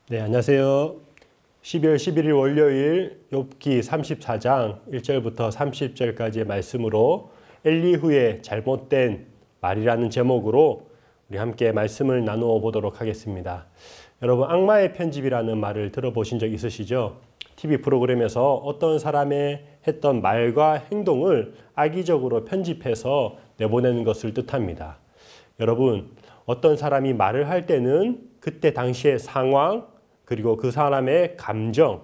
네, 안녕하세요. 12월 11일 월요일 욥기 34장 1절부터 30절까지의 말씀으로 엘리후의 잘못된 말이라는 제목으로 우리 함께 말씀을 나누어 보도록 하겠습니다. 여러분, 악마의 편집이라는 말을 들어보신 적 있으시죠? TV 프로그램에서 어떤 사람의 했던 말과 행동을 악의적으로 편집해서 내보내는 것을 뜻합니다. 여러분, 어떤 사람이 말을 할 때는 그때 당시의 상황, 그리고 그 사람의 감정,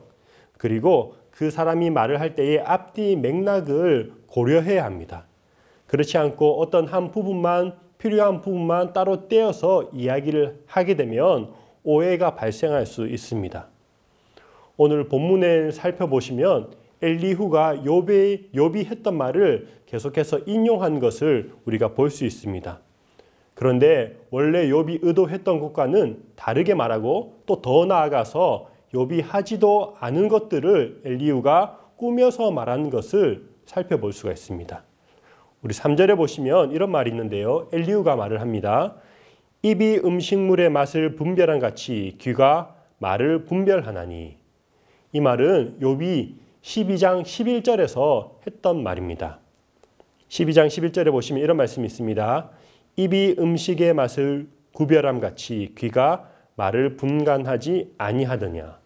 그리고 그 사람이 말을 할 때의 앞뒤 맥락을 고려해야 합니다. 그렇지 않고 어떤 한 부분만, 필요한 부분만 따로 떼어서 이야기를 하게 되면 오해가 발생할 수 있습니다. 오늘 본문을 살펴보시면 엘리후가 욥이 했던 말을 계속해서 인용한 것을 우리가 볼 수 있습니다. 그런데 원래 욥이 의도했던 것과는 다르게 말하고 또 더 나아가서 욥이 하지도 않은 것들을 엘리후가 꾸며서 말하는 것을 살펴볼 수가 있습니다. 우리 3절에 보시면 이런 말이 있는데요. 엘리후가 말을 합니다. 입이 음식물의 맛을 분별한 같이 귀가 말을 분별하나니. 이 말은 욥이 12장 11절에서 했던 말입니다. 12장 11절에 보시면 이런 말씀이 있습니다. 입이 음식의 맛을 구별함 같이 귀가 말을 분간하지 아니하더냐.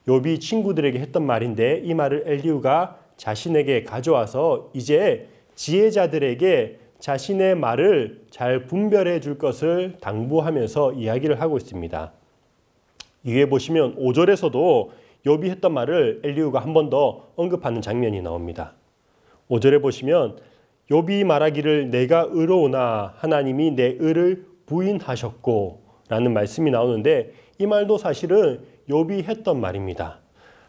욥이 친구들에게 했던 말인데 이 말을 엘리후가 자신에게 가져와서 이제 지혜자들에게 자신의 말을 잘 분별해 줄 것을 당부하면서 이야기를 하고 있습니다. 이에 보시면 5절에서도 욥이 했던 말을 엘리후가 한 번 더 언급하는 장면이 나옵니다. 5절에 보시면 욥이 말하기를 내가 의로우나 하나님이 내 의를 부인하셨고 라는 말씀이 나오는데 이 말도 사실은 욥이 했던 말입니다.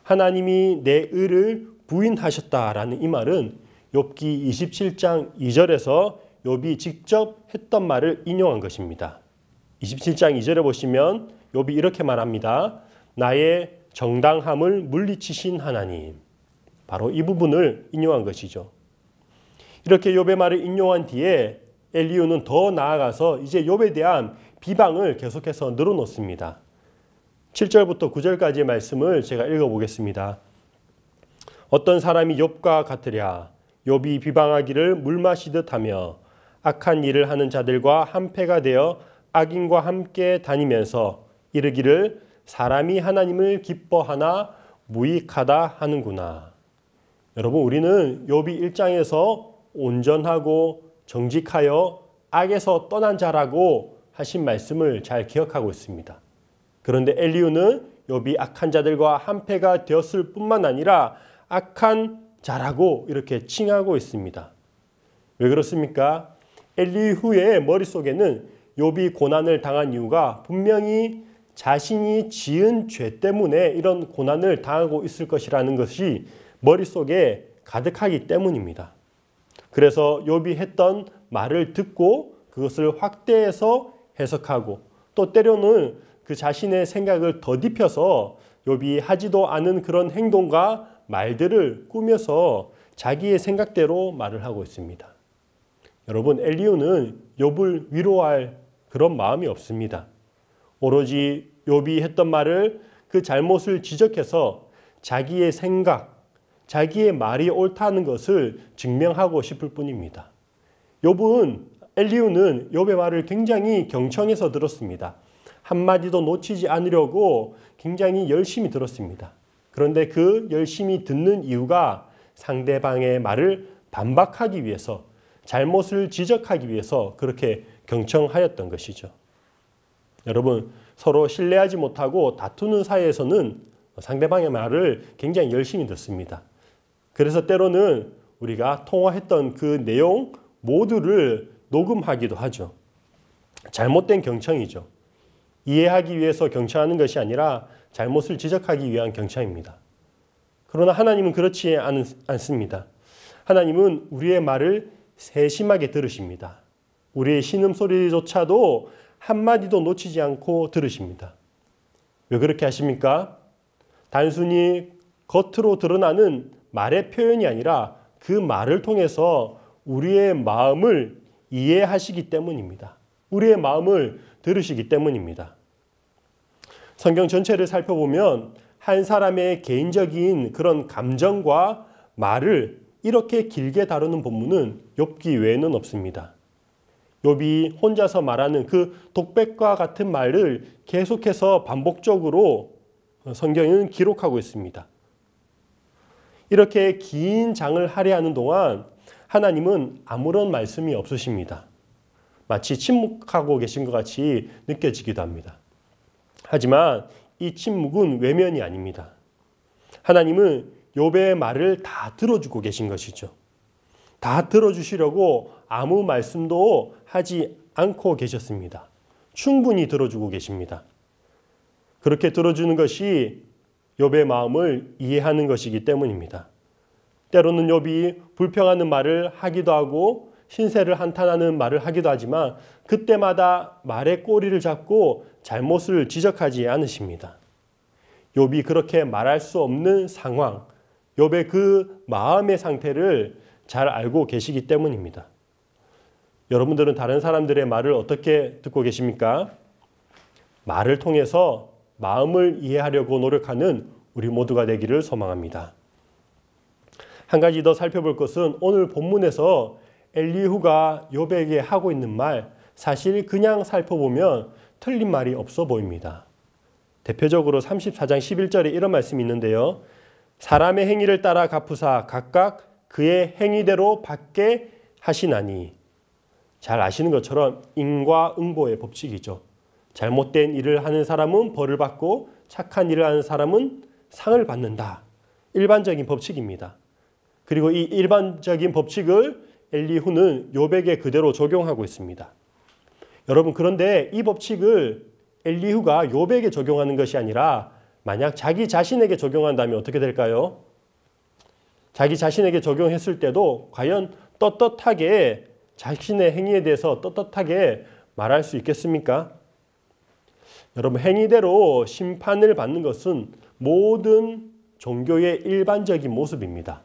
하나님이 내 의를 부인하셨다라는 이 말은 욥기 27장 2절에서 욥이 직접 했던 말을 인용한 것입니다. 27장 2절에 보시면 욥이 이렇게 말합니다. 나의 정당함을 물리치신 하나님. 바로 이 부분을 인용한 것이죠. 이렇게 욥의 말을 인용한 뒤에 엘리후는 더 나아가서 이제 욥에 대한 비방을 계속해서 늘어놓습니다. 7절부터 9절까지의 말씀을 제가 읽어보겠습니다. 어떤 사람이 욥과 같으랴. 욥이 비방하기를 물 마시듯 하며 악한 일을 하는 자들과 한패가 되어 악인과 함께 다니면서 이르기를 사람이 하나님을 기뻐하나 무익하다 하는구나. 여러분, 우리는 욥이 1장에서 온전하고 정직하여 악에서 떠난 자라고 하신 말씀을 잘 기억하고 있습니다. 그런데 엘리후는 욥이 악한 자들과 한패가 되었을 뿐만 아니라 악한 자라고 이렇게 칭하고 있습니다. 왜 그렇습니까? 엘리후의 머릿속에는 욥이 고난을 당한 이유가 분명히 자신이 지은 죄 때문에 이런 고난을 당하고 있을 것이라는 것이 머릿속에 가득하기 때문입니다. 그래서 욥이 했던 말을 듣고 그것을 확대해서 해석하고 또 때로는 그 자신의 생각을 더딥혀서 욥이 하지도 않은 그런 행동과 말들을 꾸며서 자기의 생각대로 말을 하고 있습니다. 여러분, 엘리후는 욥을 위로할 그런 마음이 없습니다. 오로지 욥이 했던 말을 그 잘못을 지적해서 자기의 생각, 자기의 말이 옳다는 것을 증명하고 싶을 뿐입니다. 엘리후는 욥의 말을 굉장히 경청해서 들었습니다. 한마디도 놓치지 않으려고 굉장히 열심히 들었습니다. 그런데 그 열심히 듣는 이유가 상대방의 말을 반박하기 위해서, 잘못을 지적하기 위해서 그렇게 경청하였던 것이죠. 여러분, 서로 신뢰하지 못하고 다투는 사이에서는 상대방의 말을 굉장히 열심히 듣습니다. 그래서 때로는 우리가 통화했던 그 내용 모두를 녹음하기도 하죠. 잘못된 경청이죠. 이해하기 위해서 경청하는 것이 아니라 잘못을 지적하기 위한 경청입니다. 그러나 하나님은 그렇지 않습니다. 하나님은 우리의 말을 세심하게 들으십니다. 우리의 신음소리조차도 한마디도 놓치지 않고 들으십니다. 왜 그렇게 하십니까? 단순히 겉으로 드러나는 말의 표현이 아니라 그 말을 통해서 우리의 마음을 이해하시기 때문입니다. 우리의 마음을 들으시기 때문입니다. 성경 전체를 살펴보면 한 사람의 개인적인 그런 감정과 말을 이렇게 길게 다루는 본문은 욥기 외에는 없습니다. 욥이 혼자서 말하는 그 독백과 같은 말을 계속해서 반복적으로 성경은 기록하고 있습니다. 이렇게 긴 장을 할애하는 동안 하나님은 아무런 말씀이 없으십니다. 마치 침묵하고 계신 것 같이 느껴지기도 합니다. 하지만 이 침묵은 외면이 아닙니다. 하나님은 욥의 말을 다 들어주고 계신 것이죠. 다 들어주시려고 아무 말씀도 하지 않고 계셨습니다. 충분히 들어주고 계십니다. 그렇게 들어주는 것이 욥의 마음을 이해하는 것이기 때문입니다. 때로는 욥이 불평하는 말을 하기도 하고 신세를 한탄하는 말을 하기도 하지만 그때마다 말의 꼬리를 잡고 잘못을 지적하지 않으십니다. 욥이 그렇게 말할 수 없는 상황, 욥의 그 마음의 상태를 잘 알고 계시기 때문입니다. 여러분들은 다른 사람들의 말을 어떻게 듣고 계십니까? 말을 통해서 마음을 이해하려고 노력하는 우리 모두가 되기를 소망합니다. 한 가지 더 살펴볼 것은 오늘 본문에서 엘리후가 욥에게 하고 있는 말, 사실 그냥 살펴보면 틀린 말이 없어 보입니다. 대표적으로 34장 11절에 이런 말씀이 있는데요. 사람의 행위를 따라 갚으사 각각 그의 행위대로 받게 하시나니. 잘 아시는 것처럼 인과응보의 법칙이죠. 잘못된 일을 하는 사람은 벌을 받고 착한 일을 하는 사람은 상을 받는다. 일반적인 법칙입니다. 그리고 이 일반적인 법칙을 엘리후는 욥에게 그대로 적용하고 있습니다. 여러분, 그런데 이 법칙을 엘리후가 욥에게 적용하는 것이 아니라 만약 자기 자신에게 적용한다면 어떻게 될까요? 자기 자신에게 적용했을 때도 과연 떳떳하게 자신의 행위에 대해서 떳떳하게 말할 수 있겠습니까? 여러분, 행위대로 심판을 받는 것은 모든 종교의 일반적인 모습입니다.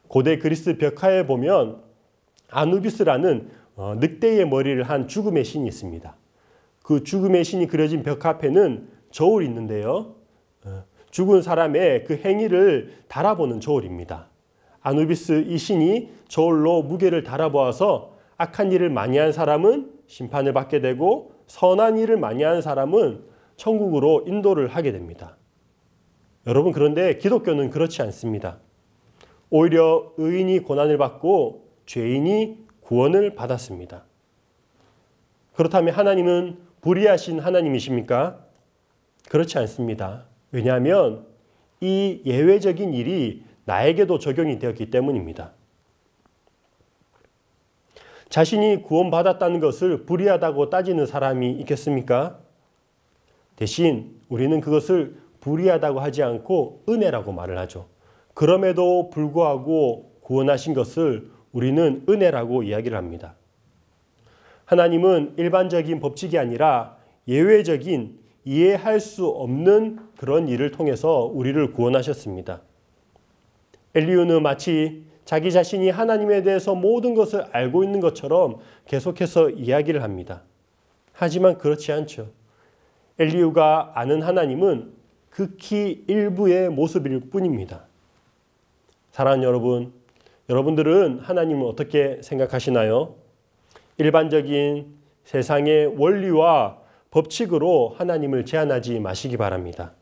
고대 그리스 벽화에 보면 아누비스라는 늑대의 머리를 한 죽음의 신이 있습니다. 그 죽음의 신이 그려진 벽화 앞에는 저울이 있는데요. 죽은 사람의 그 행위를 달아보는 저울입니다. 아누비스 이 신이 저울로 무게를 달아보아서 악한 일을 많이 한 사람은 심판을 받게 되고 선한 일을 많이 한 사람은 천국으로 인도를 하게 됩니다. 여러분, 그런데 기독교는 그렇지 않습니다. 오히려 의인이 고난을 받고 죄인이 구원을 받았습니다. 그렇다면 하나님은 불의하신 하나님이십니까? 그렇지 않습니다. 왜냐하면 이 예외적인 일이 나에게도 적용이 되었기 때문입니다. 자신이 구원받았다는 것을 불의하다고 따지는 사람이 있겠습니까? 대신 우리는 그것을 불의하다고 하지 않고 은혜라고 말을 하죠. 그럼에도 불구하고 구원하신 것을 우리는 은혜라고 이야기를 합니다. 하나님은 일반적인 법칙이 아니라 예외적인 이해할 수 없는 그런 일을 통해서 우리를 구원하셨습니다. 엘리후는 마치 자기 자신이 하나님에 대해서 모든 것을 알고 있는 것처럼 계속해서 이야기를 합니다. 하지만 그렇지 않죠. 엘리후가 아는 하나님은 극히 일부의 모습일 뿐입니다. 사랑하는 여러분, 여러분들은 하나님을 어떻게 생각하시나요? 일반적인 세상의 원리와 법칙으로 하나님을 제한하지 마시기 바랍니다.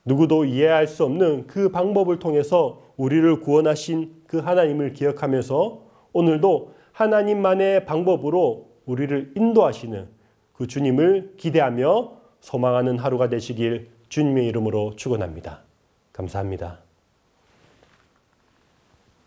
누구도 이해할 수 없는 그 방법을 통해서 우리를 구원하신 그 하나님을 기억하면서 오늘도 하나님만의 방법으로 우리를 인도하시는 그 주님을 기대하며 소망하는 하루가 되시길 주님의 이름으로 축원합니다. 감사합니다.